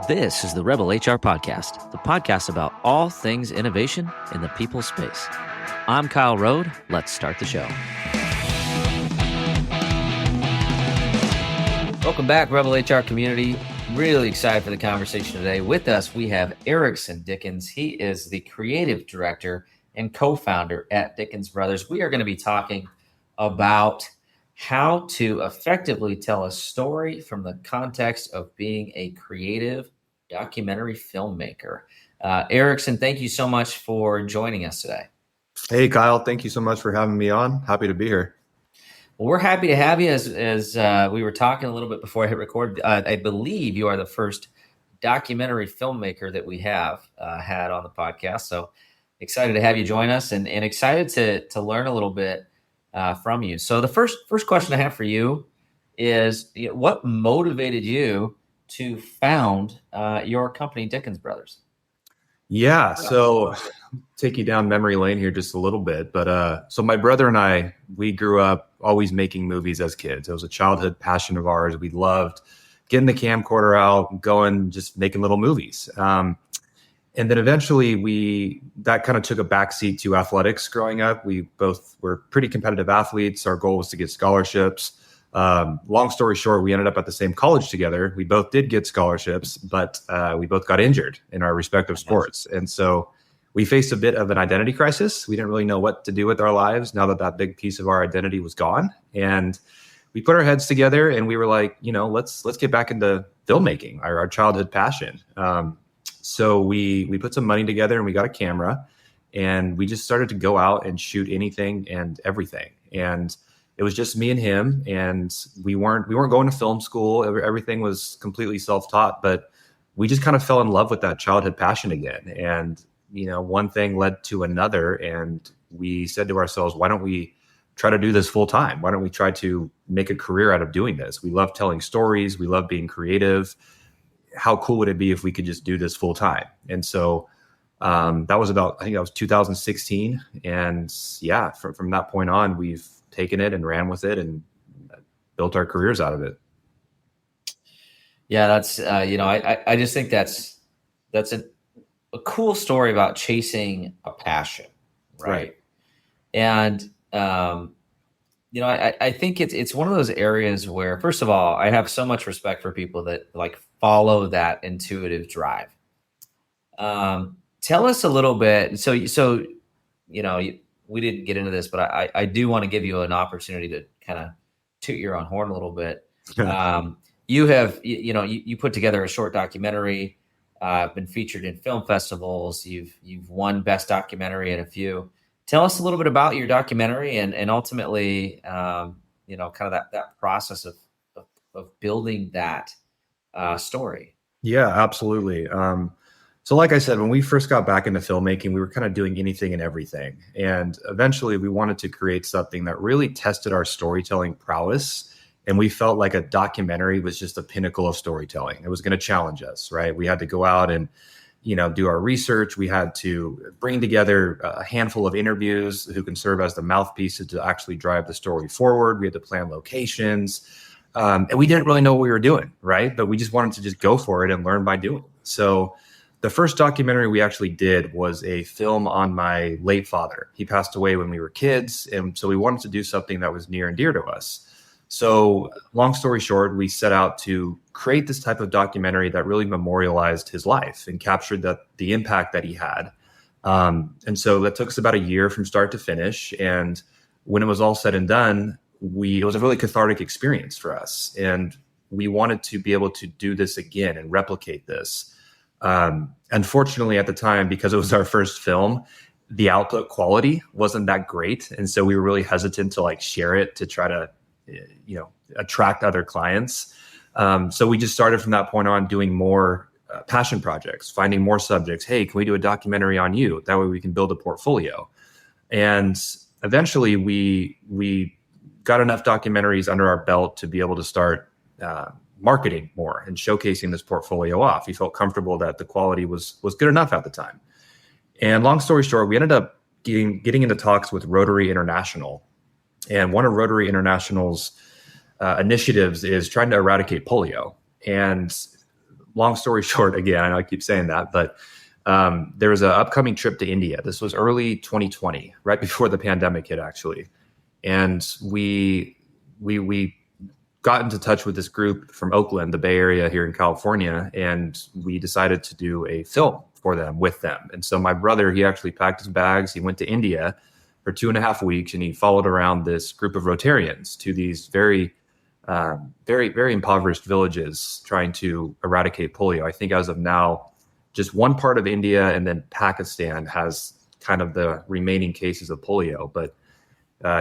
This is the Rebel HR Podcast, the podcast about all things innovation in the people space. I'm Kyle Rode. Let's start the show. Welcome back, Rebel HR community. Really excited for the conversation today. With us, we have Ericksen Dickens. He is the creative director and co-founder at Dickens Brothers. We are going to be talking about how to effectively tell a story from the context of being a creative documentary filmmaker. Ericksen, thank you so much for joining us today. Hey, Kyle. Thank you so much for having me on. Happy to be here. Well, we're happy to have you. As we were talking a little bit before I hit record, I believe you are the first documentary filmmaker that we have had on the podcast. So excited to have you join us and excited to learn a little bit from you. So the first question I have for you is, what motivated you to found your company, Dickens Brothers? Yeah, so take you down memory lane here just a little bit. But so my brother and I, we grew up always making movies as kids. It was a childhood passion of ours. We loved getting the camcorder out, going, just making little movies. And then eventually that kind of took a backseat to athletics growing up. We both were pretty competitive athletes. Our goal was to get scholarships. Long story short, we ended up at the same college together. We both did get scholarships, but we both got injured in our respective sports. And so we faced a bit of an identity crisis. We didn't really know what to do with our lives now that big piece of our identity was gone. And we put our heads together and we were like, let's get back into filmmaking, our childhood passion. So we put some money together and we got a camera and we just started to go out and shoot anything and everything. And it was just me and him, and we weren't going to film school. Everything was completely self-taught, but we just kind of fell in love with that childhood passion again. And, one thing led to another, and we said to ourselves, why don't we try to do this full time? Why don't we try to make a career out of doing this? We love telling stories. We love being creative. How cool would it be if we could just do this full time? And so that was I think that was 2016. And yeah, from that point on, we've taken it and ran with it and built our careers out of it. Yeah, that's, I just think that's a cool story about chasing a passion. Right. And, I think it's one of those areas where, first of all, I have so much respect for people that follow that intuitive drive. Tell us a little bit. So, we didn't get into this, but I do want to give you an opportunity to kind of toot your own horn a little bit. You have, you put together a short documentary, been featured in film festivals. You've won Best Documentary in a few. Tell us a little bit about your documentary and ultimately, kind of that process of building that story. Yeah, absolutely. So like I said, when we first got back into filmmaking, we were kind of doing anything and everything. And eventually we wanted to create something that really tested our storytelling prowess. And we felt like a documentary was just a pinnacle of storytelling. It was going to challenge us, right? We had to go out and, do our research. We had to bring together a handful of interviews who can serve as the mouthpieces to actually drive the story forward. We had to plan locations. And we didn't really know what we were doing, right? But we just wanted to just go for it and learn by doing. So the first documentary we actually did was a film on my late father. He passed away when we were kids. And so we wanted to do something that was near and dear to us. So long story short, we set out to create this type of documentary that really memorialized his life and captured the impact that he had. And so that took us about a year from start to finish. And when it was all said and done, it was a really cathartic experience for us. And we wanted to be able to do this again and replicate this. Unfortunately, at the time, because it was our first film, the output quality wasn't that great. And so we were really hesitant to share it to try to, attract other clients. So we just started from that point on doing more passion projects, finding more subjects. Hey, can we do a documentary on you? That way we can build a portfolio. And eventually we got enough documentaries under our belt to be able to start marketing more and showcasing this portfolio off. We felt comfortable that the quality was good enough at the time. And long story short, we ended up getting into talks with Rotary International. And one of Rotary International's initiatives is trying to eradicate polio. And long story short, again, I know I keep saying that, but there was an upcoming trip to India. This was early 2020, right before the pandemic hit, actually. And we got into touch with this group from Oakland, the Bay Area here in California, and we decided to do a film for them with them. And so my brother, he actually packed his bags. He went to India for 2.5 weeks, and he followed around this group of Rotarians to these very impoverished villages trying to eradicate polio. I think as of now, just one part of India and then Pakistan has kind of the remaining cases of polio. But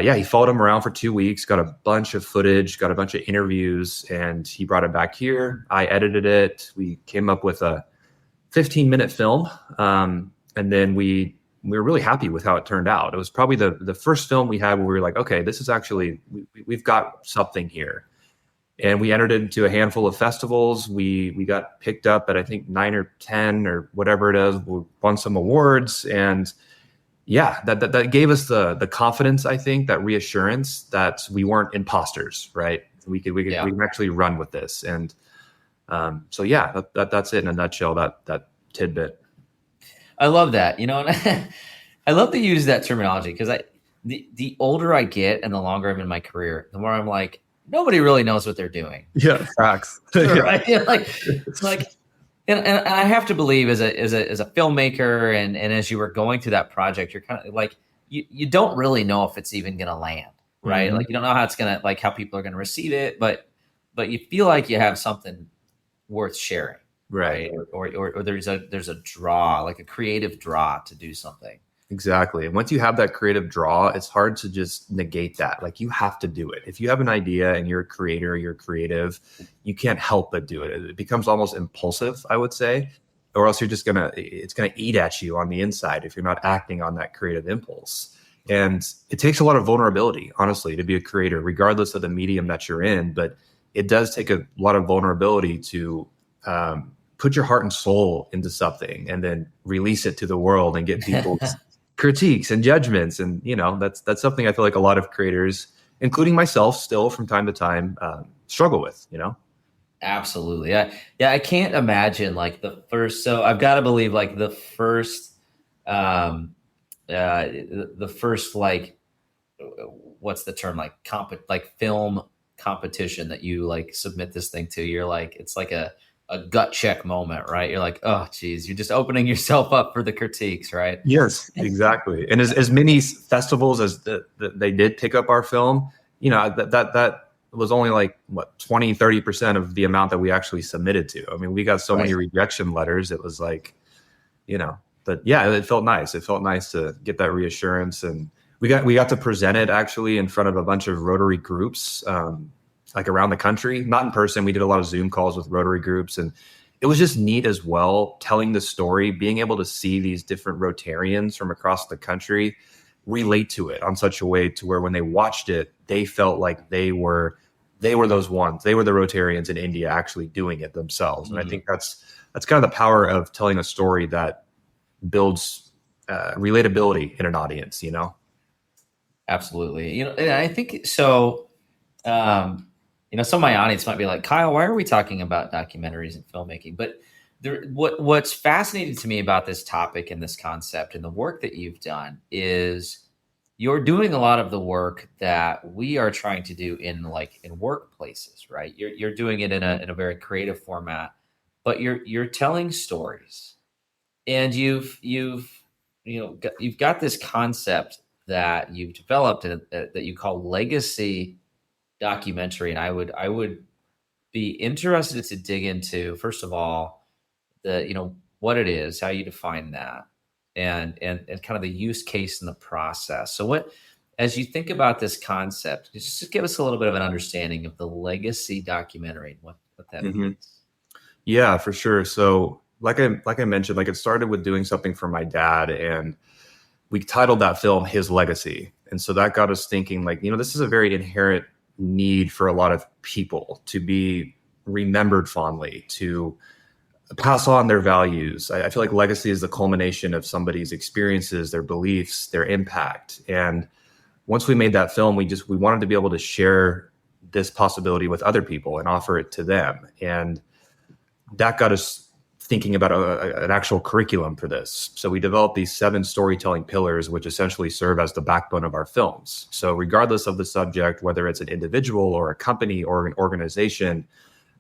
he followed him around for 2 weeks, got a bunch of footage, got a bunch of interviews, and he brought it back here. I edited it. We came up with a 15-minute film. And then we were really happy with how it turned out. It was probably the first film we had where we were like, okay, this is actually, we've got something here. And we entered into a handful of festivals. We got picked up at, I think, 9 or 10 or whatever it is. We won some awards. And yeah, that gave us the confidence, I think, that reassurance that we weren't imposters, right? We can actually run with this. And so yeah, that's it in a nutshell, that tidbit. I love that. And I love to use that terminology because the older I get and the longer I'm in my career, the more I'm like, nobody really knows what they're doing. Yeah, facts. Right? And I have to believe as a filmmaker and as you were going through that project, you're kind of like, you don't really know if it's even going to land, right? Mm-hmm. Like you don't know how it's going to, like how people are going to receive it, but you feel like you have something worth sharing, right? Or there's a draw, like a creative draw to do something. Exactly. And once you have that creative draw, it's hard to just negate that. Like you have to do it. If you have an idea and you're a creator, you're creative, you can't help but do it. It becomes almost impulsive, I would say, or else it's going to eat at you on the inside if you're not acting on that creative impulse. And it takes a lot of vulnerability, honestly, to be a creator, regardless of the medium that you're in. But it does take a lot of vulnerability to put your heart and soul into something and then release it to the world and get people's critiques and judgments. And, that's something I feel like a lot of creators, including myself, still from time to time struggle with, Absolutely. I can't imagine like the first, so I've got to believe like the first, like, what's the term? Like film competition that you like submit this thing to, you're like, it's like a gut check moment, right? You're like, oh geez, you're just opening yourself up for the critiques, right? Yes, exactly. And as many festivals as they did pick up our film, that was only like 20-30% of the amount that we actually submitted to. I mean, we got so many rejection letters. It was like, but yeah, it felt nice. It felt nice to get that reassurance. And we got to present it actually in front of a bunch of Rotary groups, like around the country, not in person. We did a lot of Zoom calls with Rotary groups, and it was just neat as well, telling the story, being able to see these different Rotarians from across the country relate to it on such a way to where when they watched it, they felt like they were those ones. They were the Rotarians in India actually doing it themselves. And I think that's kind of the power of telling a story that builds relatability in an audience, Absolutely. And I think so. Some of my audience might be like, Kyle, why are we talking about documentaries and filmmaking? But what's fascinating to me about this topic and this concept and the work that you've done is you're doing a lot of the work that we are trying to do in workplaces, right? You're doing it in a very creative format, but you're telling stories, and you've got this concept that you've developed that you call legacy documentary. And I would be interested to dig into, first of all, what it is, how you define that, and kind of the use case and the process. So as you think about this concept, just give us a little bit of an understanding of the legacy documentary and what that means. Yeah, for sure. So like I mentioned, it started with doing something for my dad, and we titled that film His Legacy. And so that got us thinking this is a very inherent need for a lot of people to be remembered fondly, to pass on their values. I feel like legacy is the culmination of somebody's experiences, their beliefs, their impact. And once we made that film, we wanted to be able to share this possibility with other people and offer it to them. And that got us thinking about an actual curriculum for this. So we developed these 7 storytelling pillars, which essentially serve as the backbone of our films. So regardless of the subject, whether it's an individual or a company or an organization,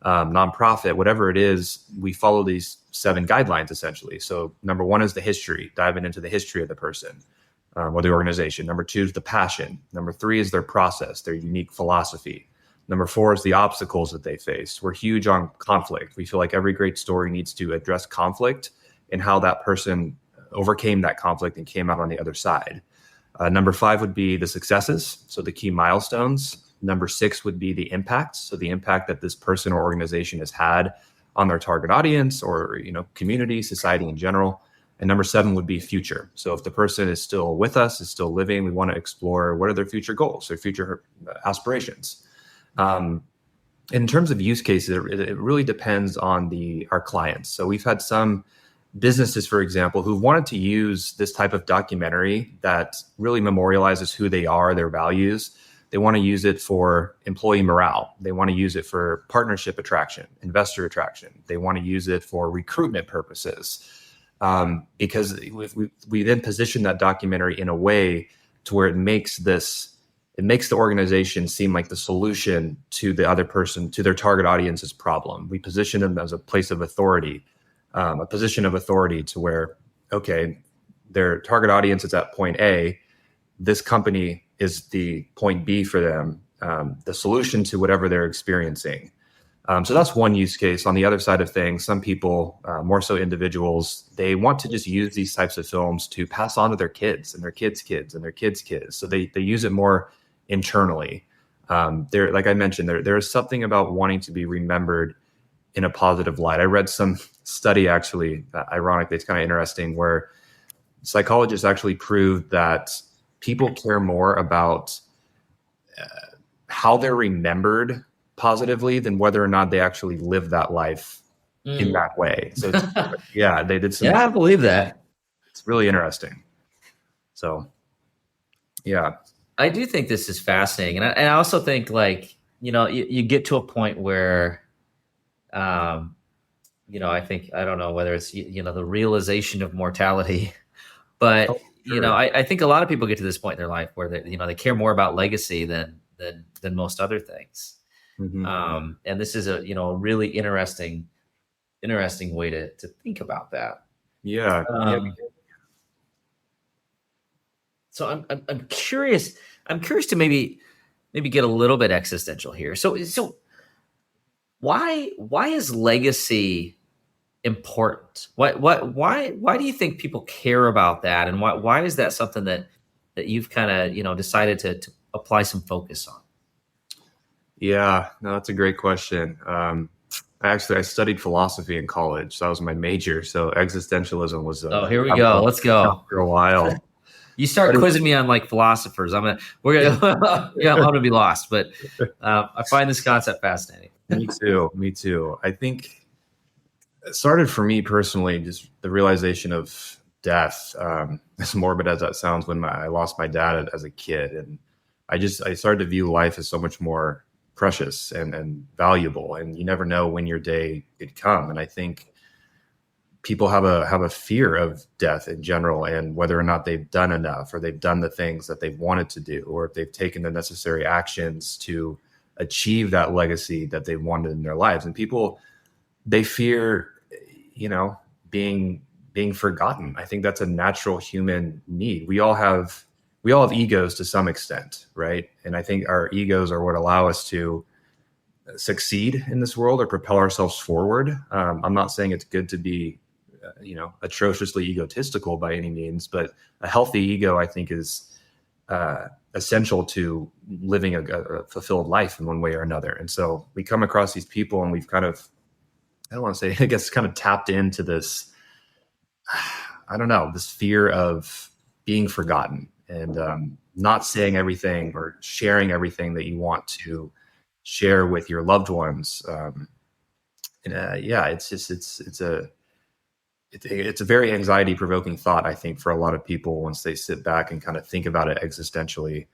nonprofit, whatever it is, we follow these 7 guidelines essentially. So number 1 is the history, diving into the history of the person or the organization. Number 2 is the passion. Number 3 is their process, their unique philosophy. Number 4 is the obstacles that they face. We're huge on conflict. We feel like every great story needs to address conflict and how that person overcame that conflict and came out on the other side. Number 5 would be the successes, so the key milestones. Number 6 would be the impact, so the impact that this person or organization has had on their target audience or community, society in general. And number 7 would be future. So if the person is still with us, is still living, we want to explore what are their future goals, their future aspirations. In terms of use cases, it really depends on our clients. So we've had some businesses, for example, who wanted to use this type of documentary that really memorializes who they are, their values. They want to use it for employee morale. They want to use it for partnership attraction, investor attraction. They want to use it for recruitment purposes. Because we then position that documentary in a way to where it makes the organization seem like the solution to the other person, to their target audience's problem. We position them as a place of authority, a position of authority to where, okay, their target audience is at point A, this company is the point B for them, the solution to whatever they're experiencing. So that's one use case. On the other side of things, some people, more so individuals, they want to just use these types of films to pass on to their kids and their kids' kids and their kids' kids. So they use it more internally. Like I mentioned, there is something about wanting to be remembered in a positive light. I read some study, actually, ironically, it's kind of interesting, where psychologists actually proved that people care more about how they're remembered positively than whether or not they actually live that life in that way. So yeah, they did some. Yeah, I believe that. It's really interesting. So yeah. I do think this is fascinating. And I also think, like, you get to a point where, I don't know whether it's, the realization of mortality, but, Sure. I think a lot of people get to this point in their life where they care more about legacy than most other things. Mm-hmm. And this is a really interesting way to think about that. Yeah. So I'm curious. I'm curious to maybe get a little bit existential here. So why is legacy important? Why do you think people care about that? And why is that something that you've kind of decided to apply some focus on? Yeah, no, that's a great question. I studied philosophy in college. So that was my major. So existentialism was. Here we go. Let's go for a while. You start quizzing me on like philosophers, I'm gonna be lost. But I find this concept fascinating. Me too. I think it started for me personally, just the realization of death. As morbid as that sounds, when I lost my dad as a kid, and I started to view life as so much more precious and valuable, and you never know when your day could come. And I think people have a fear of death in general, and whether or not they've done enough, or they've done the things that they've wanted to do, or if they've taken the necessary actions to achieve that legacy that they wanted in their lives. And people, they fear, being forgotten. I think that's a natural human need. We all have egos to some extent, right? And I think our egos are what allow us to succeed in this world or propel ourselves forward. I'm not saying it's good to be, atrociously egotistical by any means, but a healthy ego, I think, is essential to living a fulfilled life in one way or another. And so we come across these people, and we've kind of, I don't want to say, I guess, kind of tapped into this, this fear of being forgotten and not saying everything or sharing everything that you want to share with your loved ones. It's a very anxiety provoking thought, I think, for a lot of people once they sit back and kind of think about it existentially.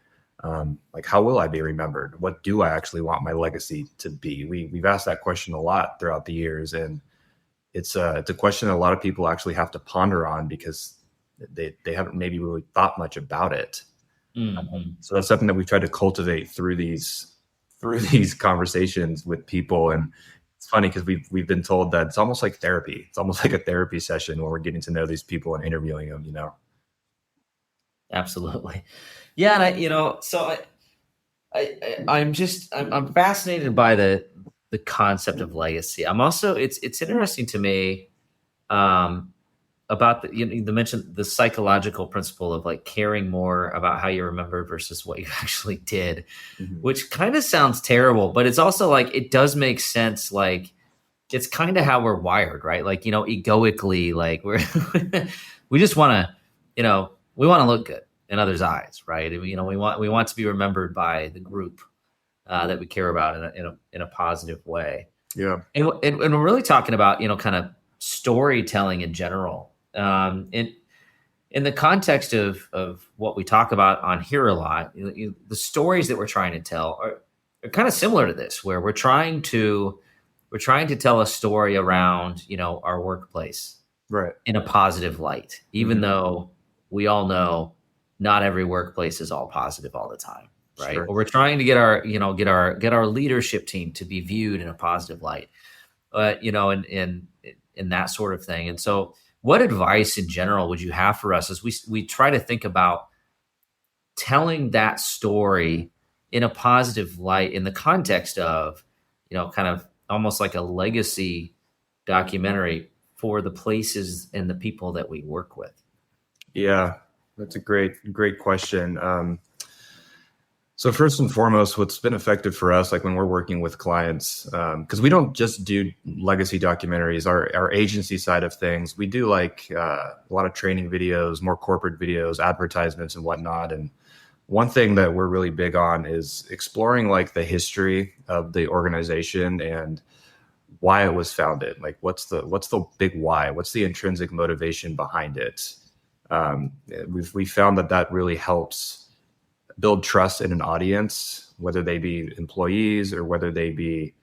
Like, how will I be remembered? What do I actually want my legacy to be? We've asked that question a lot throughout the years, and it's a question that a lot of people actually have to ponder on because they haven't maybe really thought much about it. So that's something that we've tried to cultivate through these conversations with people. And it's funny because we've been told that it's almost like therapy. It's almost like a therapy session where we're getting to know these people and interviewing them, you know. Absolutely. Yeah. And I'm fascinated by the concept of legacy. I'm also, it's interesting to me, about you mentioned the psychological principle of like caring more about how you remember versus what you actually did, which kind of sounds terrible, but it's also like, it does make sense. Like, it's kind of how we're wired, right? Like, egoically, like we just want to, we want to look good in others' eyes, right? We want to be remembered by the group that we care about in a positive way. Yeah. And we're really talking about, kind of storytelling in general. In the context of what we talk about on here a lot, the stories that we're trying to tell are kind of similar to this, where we're trying to tell a story around, our workplace, right, in a positive light, even though we all know not every workplace is all positive all the time, right? Sure. Or we're trying to get our leadership team to be viewed in a positive light, in that sort of thing. And so, what advice in general would you have for us as we try to think about telling that story in a positive light in the context of, kind of almost like a legacy documentary for the places and the people that we work with? Yeah, that's a great question. So first and foremost, what's been effective for us, like when we're working with clients, because we don't just do legacy documentaries, our agency side of things, we do like a lot of training videos, more corporate videos, advertisements and whatnot. And one thing that we're really big on is exploring like the history of the organization and why it was founded. Like what's the big why? What's the intrinsic motivation behind it? We found that really helps build trust in an audience, whether they be employees or whether they be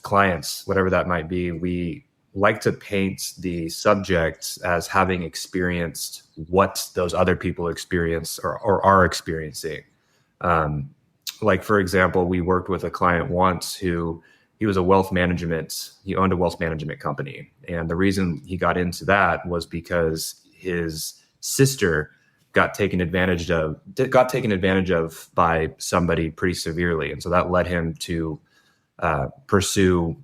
clients, whatever that might be. We like to paint the subjects as having experienced what those other people experience or are experiencing. Like, for example, we worked with a client once he owned a wealth management company. And the reason he got into that was because his sister got taken advantage of by somebody pretty severely. And so that led him to pursue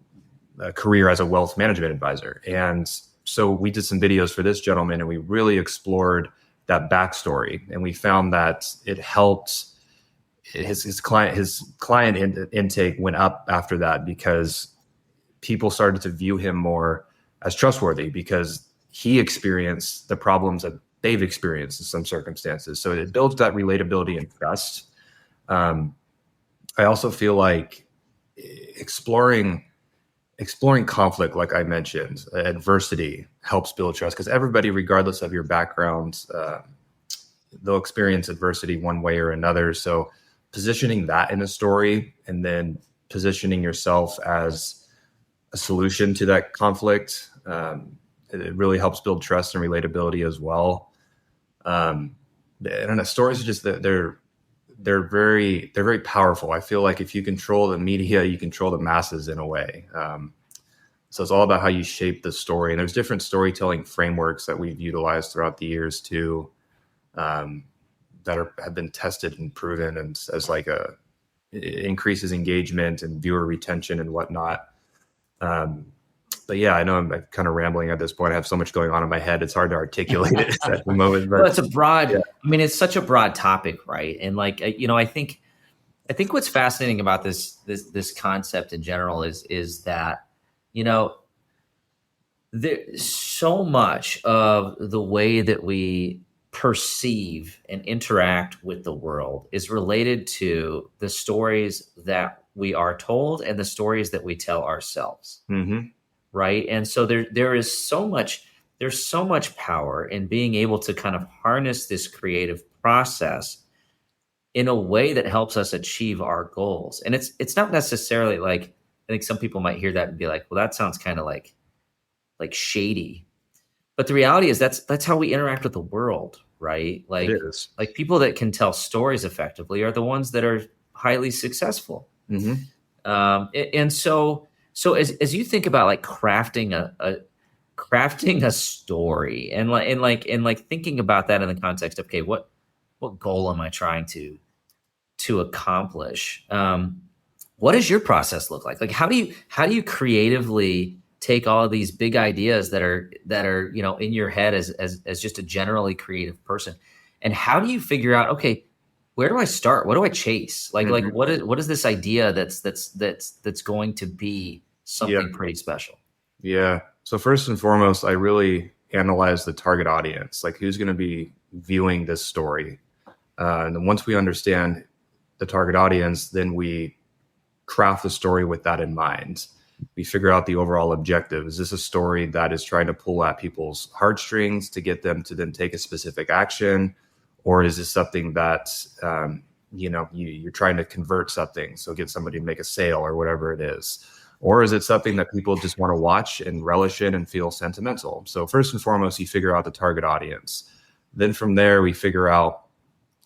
a career as a wealth management advisor. And so we did some videos for this gentleman and we really explored that backstory. And we found that it helped his client intake went up after that because people started to view him more as trustworthy because he experienced the problems that they've experienced in some circumstances. So it builds that relatability and trust. I also feel like exploring conflict, like I mentioned, adversity helps build trust because everybody, regardless of your background, they'll experience adversity one way or another. So positioning that in a story and then positioning yourself as a solution to that conflict, it really helps build trust and relatability as well. And the stories are just they're very powerful. I feel like if you control the media, you control the masses in a way. So it's all about how you shape the story. And there's different storytelling frameworks that we've utilized throughout the years too, that have been tested and proven and as like it increases engagement and viewer retention and whatnot. But yeah, I know I'm kind of rambling at this point. I have so much going on in my head. It's hard to articulate it at the moment. But well, it's a broad, yeah. I mean, it's such a broad topic, right? And like, I think what's fascinating about this concept in general is that, there's so much of the way that we perceive and interact with the world is related to the stories that we are told and the stories that we tell ourselves. Mm-hmm. Right. And so there's so much power in being able to kind of harness this creative process in a way that helps us achieve our goals. And it's not necessarily like, I think some people might hear that and be like, well, that sounds kind of like like shady. But the reality is that's how we interact with the world, right? It is. Like people that can tell stories effectively are the ones that are highly successful. Mm-hmm. And so as you think about like crafting a story and like thinking about that in the context of, okay, what goal am I trying to accomplish? What does your process look like? Like how do you creatively take all of these big ideas that are in your head as just a generally creative person, and how do you figure out, okay, where do I start? What do I chase? Like Mm-hmm. what is this idea that's going to be something pretty special? Yeah. So first and foremost, I really analyze the target audience, like who's going to be viewing this story. And then once we understand the target audience, then we craft the story with that in mind. We figure out the overall objective. Is this a story that is trying to pull at people's heartstrings to get them to then take a specific action? Or is this something that, you're trying to convert something, so get somebody to make a sale or whatever it is? Or is it something that people just want to watch and relish in and feel sentimental? So first and foremost, you figure out the target audience. Then from there, we figure out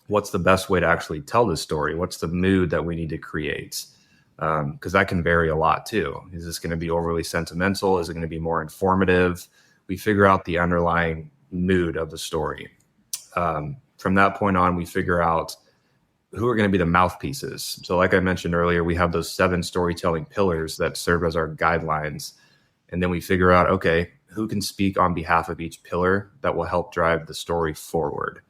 what's the best way to actually tell this story. What's the mood that we need to create? Because that can vary a lot too. Is this going to be overly sentimental? Is it going to be more informative? We figure out the underlying mood of the story. From that point on, we figure out who are going to be the mouthpieces. So like I mentioned earlier, we have those 7 storytelling pillars that serve as our guidelines. And then we figure out, okay, who can speak on behalf of each pillar that will help drive the story forward.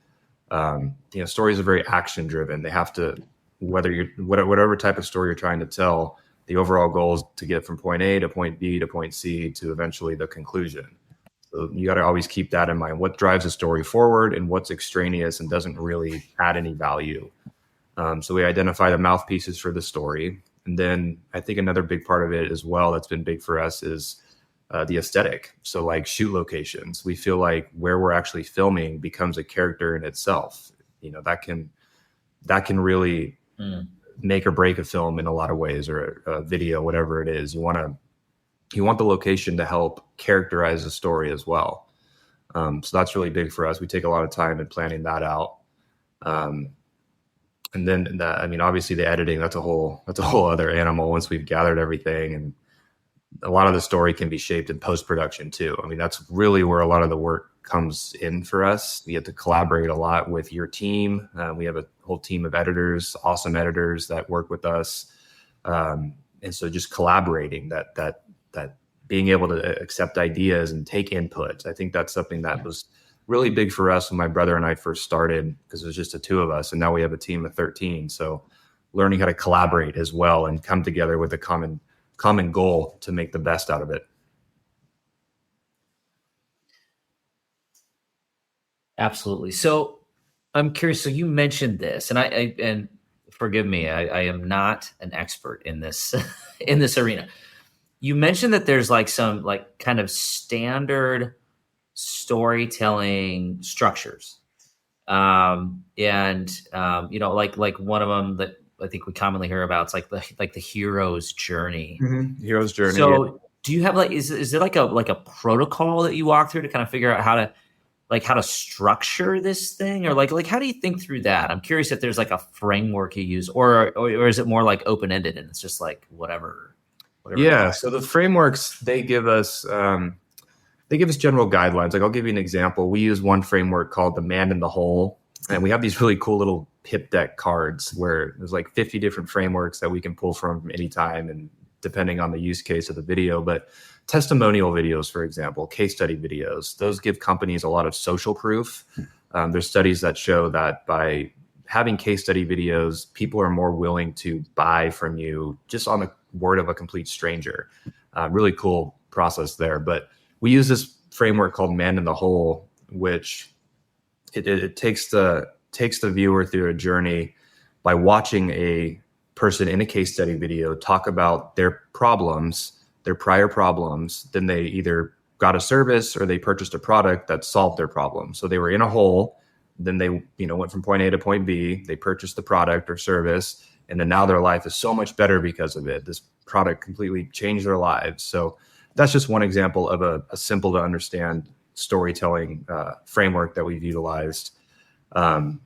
Stories are very action driven. They have to, whatever type of story you're trying to tell, the overall goal is to get from point A to point B to point C to eventually the conclusion. So you got to always keep that in mind. What drives a story forward and what's extraneous and doesn't really add any value. So we identify the mouthpieces for the story. And then I think another big part of it as well that's been big for us is the aesthetic. So like shoot locations. We feel like where we're actually filming becomes a character in itself. That can really make or break a film in a lot of ways, or a video, whatever it is. You want the location to help characterize the story as well. So that's really big for us. We take a lot of time in planning that out. And then obviously the editing, that's a whole other animal once we've gathered everything. And a lot of the story can be shaped in post-production too. I mean, that's really where a lot of the work comes in for us. We have to collaborate a lot with your team. We have a whole team of editors, awesome editors that work with us. And so just collaborating, that being able to accept ideas and take input. I think that's something that was really big for us when my brother and I first started, because it was just the 2 of us. And now we have a team of 13. So learning how to collaborate as well and come together with a common goal to make the best out of it. Absolutely. So I'm curious. So you mentioned this, and and forgive me, I am not an expert in this in this arena. You mentioned that there's like some like kind of standard storytelling structures, like one of them that I think we commonly hear about. It's like the hero's journey. Mm-hmm. Hero's journey. So do you have is there like a protocol that you walk through to kind of figure out how to structure this thing, or like how do you think through that? I'm curious if there's like a framework you use, or is it more like open ended and it's just like whatever. Yeah. So the frameworks, they give us general guidelines. Like I'll give you an example. We use one framework called the man in the hole, and we have these really cool little hip deck cards where there's like 50 different frameworks that we can pull from anytime, and depending on the use case of the video. But testimonial videos, for example, case study videos, those give companies a lot of social proof. There's studies that show that by having case study videos, people are more willing to buy from you just on the word of a complete stranger. Really cool process there. But we use this framework called man in the hole, which it takes the viewer through a journey by watching a person in a case study video talk about their problems, their prior problems. Then they either got a service or they purchased a product that solved their problem. So they were in a hole, then they went from point A to point B, they purchased the product or service, and then now their life is so much better because of it. This product completely changed their lives. So that's just one example of a simple to understand storytelling framework that we've utilized. And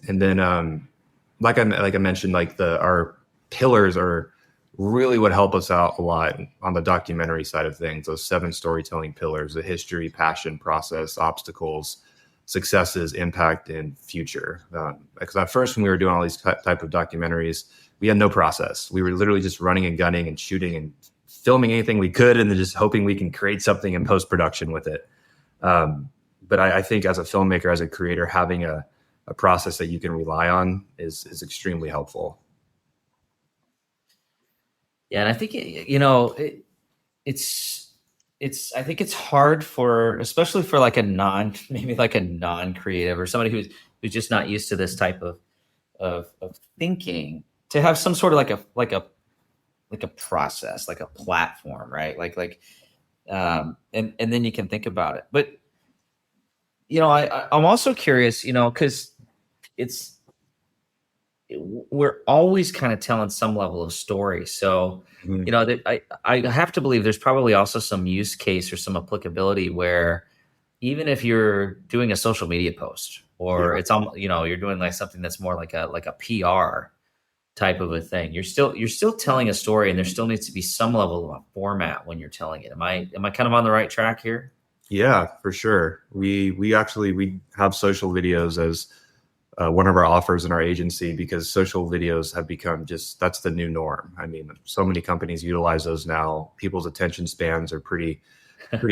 then, like I mentioned, like our pillars are really what help us out a lot on the documentary side of things. Those 7 storytelling pillars: the history, passion, process, obstacles, successes, impact, and future. Because at first, when we were doing all these type of documentaries, we had no process. We were literally just running and gunning and shooting and filming anything we could, and then just hoping we can create something in post-production with it. But I think as a filmmaker, as a creator, having a process that you can rely on is extremely helpful. Yeah, and I think it's I think it's hard for, especially for like maybe like a non-creative or somebody who's just not used to this type of thinking, to have some sort of like a process, like a platform, right? And then you can think about it. But I'm also curious, because we're always kind of telling some level of story. So, I have to believe there's probably also some use case or some applicability where even if you're doing a social media post, or it's you're doing like something that's more like a PR type of a thing, you're still telling a story, and there still needs to be some level of a format when you're telling it. Am I kind of on the right track here? Yeah, for sure. We have social videos as one of our offers in our agency, because social videos have become that's the new norm. I mean, so many companies utilize those now. People's attention spans are pretty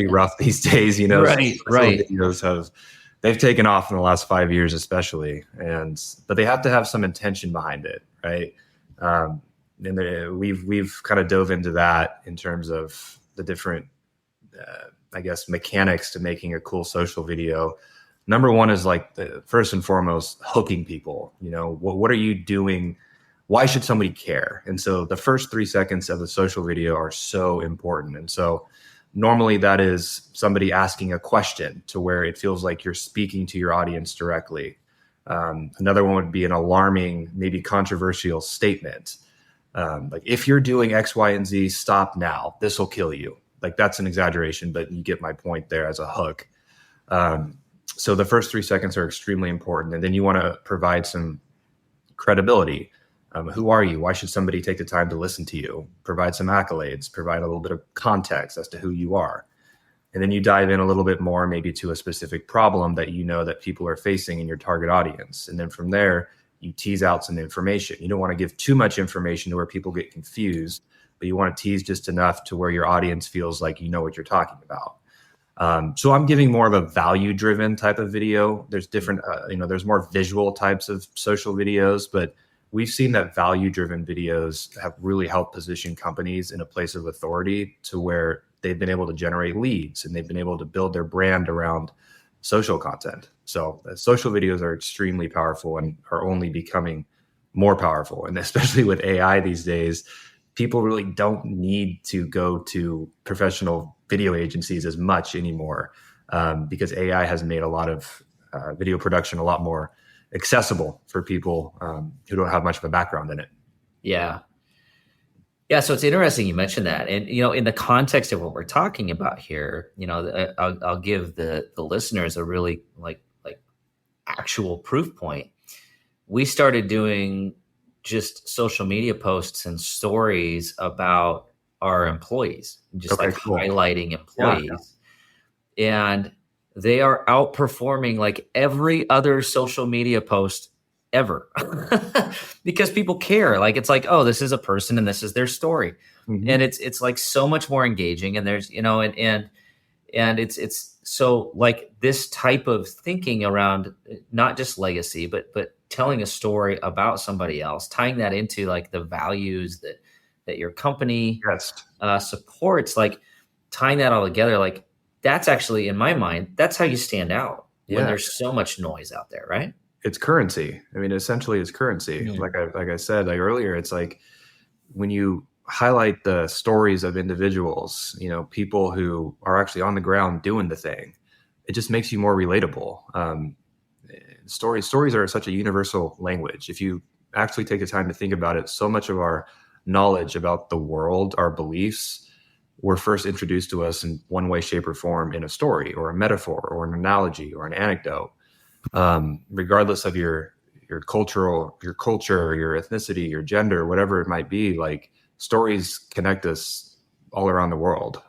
rough these days. Right. Videos they've taken off in the last 5 years, especially, but they have to have some intention behind it, right? And we've kind of dove into that in terms of the different, I guess, mechanics to making a cool social video. Number one is first and foremost, hooking people. What are you doing? Why should somebody care? And so the first 3 seconds of the social video are so important. And so normally that is somebody asking a question to where it feels like you're speaking to your audience directly. Another one would be an alarming, maybe controversial statement. Like, if you're doing X, Y, and Z, stop now. This will kill you. Like, that's an exaggeration, but you get my point there as a hook. So the first 3 seconds are extremely important. And then you want to provide some credibility. Who are you? Why should somebody take the time to listen to you? Provide some accolades, provide a little bit of context as to who you are. And then you dive in a little bit more, maybe to a specific problem that that people are facing in your target audience. And then from there, you tease out some information. You don't want to give too much information to where people get confused, but you want to tease just enough to where your audience feels like you know what you're talking about. So I'm giving more of a value-driven type of video. There's different, there's more visual types of social videos, but we've seen that value-driven videos have really helped position companies in a place of authority to where they've been able to generate leads, and they've been able to build their brand around social content. So social videos are extremely powerful and are only becoming more powerful. And especially with AI these days, people really don't need to go to professional video agencies as much anymore, because AI has made a lot of video production a lot more accessible for people who don't have much of a background in it. Yeah. Yeah. So it's interesting you mentioned that. And, in the context of what we're talking about here, I'll give the listeners a really like actual proof point. We started doing just social media posts and stories about our employees, just cool. Highlighting employees. Yeah. And they are outperforming like every other social media post ever because people care. Like, it's like, oh, this is a person and this is their story. Mm-hmm. And it's like so much more engaging. And there's, and it's so like this type of thinking around not just legacy, but telling a story about somebody else, tying that into like the values that your company supports, like tying that all together, like that's actually, in my mind, that's how you stand out when there's so much noise out there, right? It's currency. I mean, essentially it's currency. Mm-hmm. Like I said, like earlier, it's like when you highlight the stories of individuals, people who are actually on the ground doing the thing, it just makes you more relatable. Stories are such a universal language. If you actually take the time to think about it, so much of our knowledge about the world, our beliefs, were first introduced to us in one way, shape, or form in a story or a metaphor or an analogy or an anecdote. Regardless of your culture, your ethnicity, your gender, whatever it might be, like stories connect us all around the world.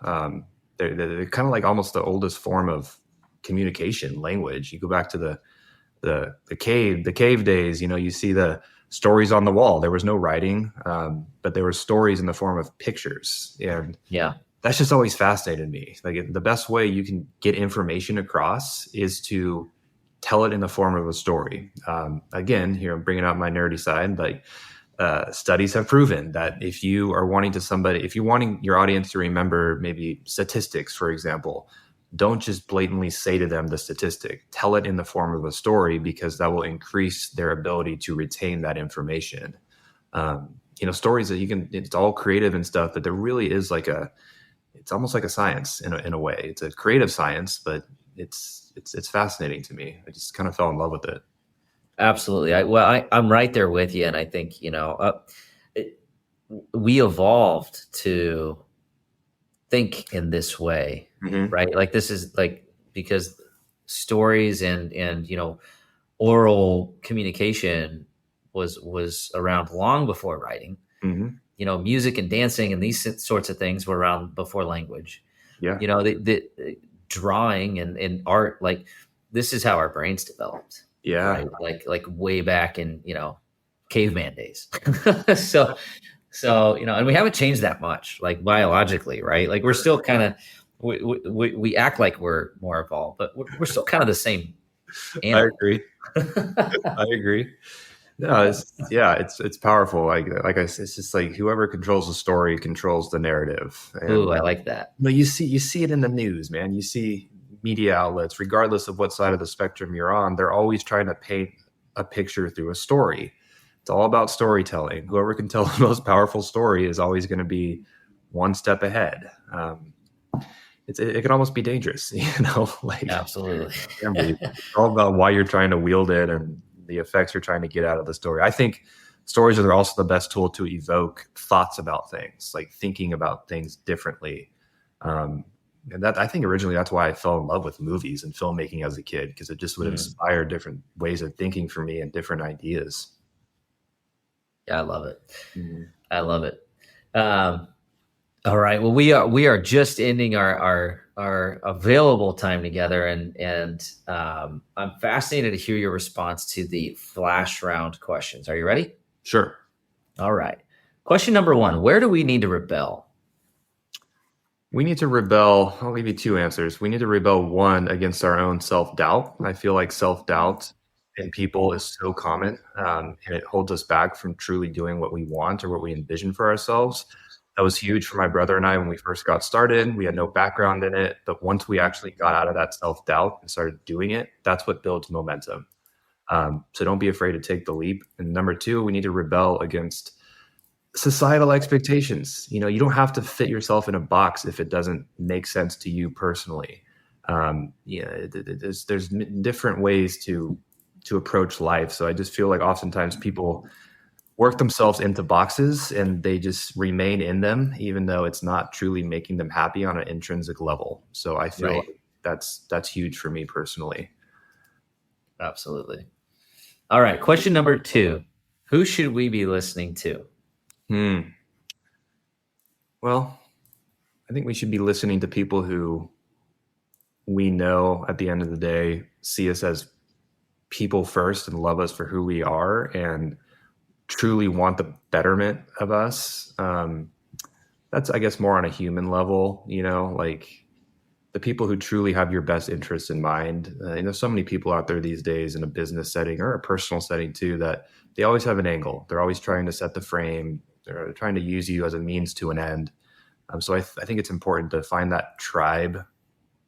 They're kind of like almost the oldest form of communication, language. You go back to the cave days, you see the stories on the wall. There was no writing, but there were stories in the form of pictures. And Yeah. that's just always fascinated me. Like the best way you can get information across is to tell it in the form of a story. Again, here I'm bringing out my nerdy side, but studies have proven that if you are if you're wanting your audience to remember maybe statistics, for example, don't just blatantly say to them the statistic. Tell it in the form of a story, because that will increase their ability to retain that information. Stories that it's all creative and stuff, but there really is it's almost like a science in a way. It's a creative science, but it's fascinating to me. I just kind of fell in love with it. Absolutely. I'm right there with you. And I think, we evolved to think in this way, Mm-hmm. right? Like this is because stories and oral communication was around long before writing. Mm-hmm. Music and dancing and these sorts of things were around before language. Yeah. The drawing and art, like this is how our brains developed. Yeah. Right? Like way back in caveman days. so and we haven't changed that much, like biologically, right? Like we're still kind of we act like we're more evolved, but we're still kind of the same animal. I agree. I agree. No, it's powerful. Like I said, it's just like whoever controls the story controls the narrative. And, Ooh, I like that. But you see it in the news, man. You see media outlets, regardless of what side of the spectrum you're on, they're always trying to paint a picture through a story. It's all about storytelling. Whoever can tell the most powerful story is always going to be one step ahead. It can almost be dangerous, like Absolutely. it's all about why you're trying to wield it and the effects you're trying to get out of the story. I think stories are also the best tool to evoke thoughts about things, like thinking about things differently. And that, I think originally that's why I fell in love with movies and filmmaking as a kid, because it just would inspire different ways of thinking for me and different ideas. Yeah, I love it. Mm-hmm. I love it. All right. Well, we are just ending our available time together, and I'm fascinated to hear your response to the flash round questions. Are you ready? Sure. All right. Question number 1: where do we need to rebel? We need to rebel. I'll give you 2 answers. We need to rebel, 1, against our own self-doubt. I feel like self-doubt in people is so common, and it holds us back from truly doing what we want or what we envision for ourselves. That was huge for my brother and I when we first got started. We had no background in it, but once we actually got out of that self-doubt and started doing it, that's what builds momentum. So don't be afraid to take the leap. And number 2, we need to rebel against societal expectations. You don't have to fit yourself in a box if it doesn't make sense to you personally. There's different ways to approach life. So I just feel like oftentimes people work themselves into boxes and they just remain in them, even though it's not truly making them happy on an intrinsic level. So I feel like that's huge for me personally. Absolutely. All right. Question number 2: who should we be listening to? Well, I think we should be listening to people who we know at the end of the day see us as people first and love us for who we are and truly want the betterment of us. That's, I guess, more on a human level, like the people who truly have your best interest in mind. There's so many people out there these days in a business setting or a personal setting too, that they always have an angle. They're always trying to set the frame. They're trying to use you as a means to an end. So I think it's important to find that tribe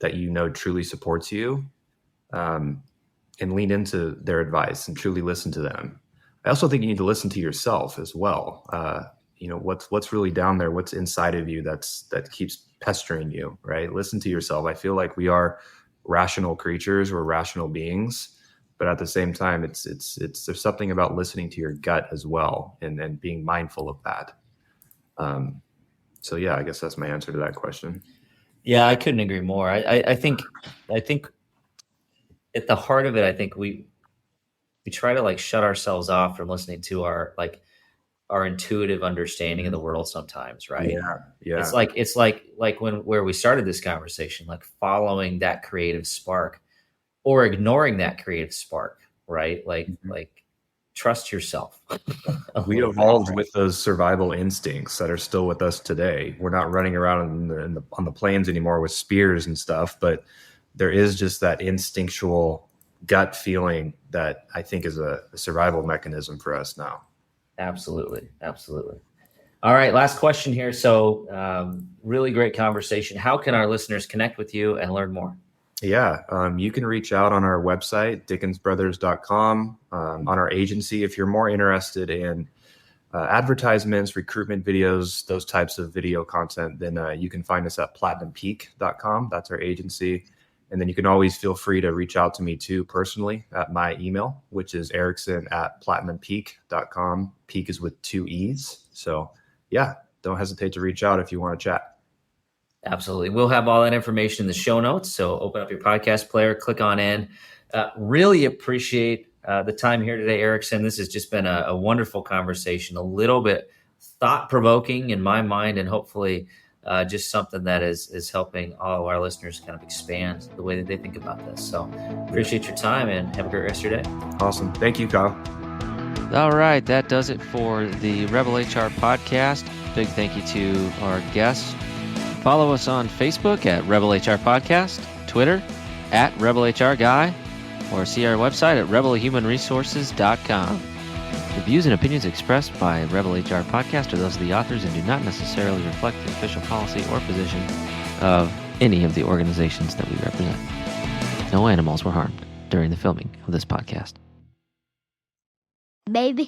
that truly supports you, and lean into their advice and truly listen to them. I also think you need to listen to yourself as well. What's really down there, what's inside of you that keeps pestering you, right? Listen to yourself. I feel like we are rational creatures, we're rational beings, but at the same time, there's something about listening to your gut as well, and being mindful of that. So yeah, I guess that's my answer to that question. Yeah, I couldn't agree more. I think at the heart of it, I think we try to like shut ourselves off from listening to our intuitive understanding of the world sometimes, right? Yeah, It's yeah. like where we started this conversation, like following that creative spark or ignoring that creative spark, right? Like trust yourself a We little bit. evolved with those survival instincts that are still with us today. We're not running around on the plains anymore with spears and stuff, but there is just that instinctual gut feeling that I think is a survival mechanism for us now. Absolutely, absolutely. All right, last question here. So, really great conversation. How can our listeners connect with you and learn more? Yeah, you can reach out on our website, dickensbrothers.com, on our agency if you're more interested in advertisements, recruitment videos, those types of video content, then you can find us at platinumpeak.com. That's our agency. And then you can always feel free to reach out to me too personally at my email, which is erickson@platinumpeak.com. Peak is with 2 E's. So yeah, don't hesitate to reach out if you want to chat. Absolutely. We'll have all that information in the show notes. So open up your podcast player, click on in. Really appreciate the time here today, Erickson. This has just been a wonderful conversation, a little bit thought-provoking in my mind, and hopefully just something that is helping all of our listeners kind of expand the way that they think about this. So appreciate your time and have a great rest of your day. Awesome. Thank you, Kyle. All right, that does it for the Rebel HR podcast. Big thank you to our guests. Follow us on Facebook at Rebel HR Podcast, Twitter at Rebel HR Guy, or see our website at rebelhumanresources.com. The views and opinions expressed by Rebel HR Podcast are those of the authors and do not necessarily reflect the official policy or position of any of the organizations that we represent. No animals were harmed during the filming of this podcast. Baby.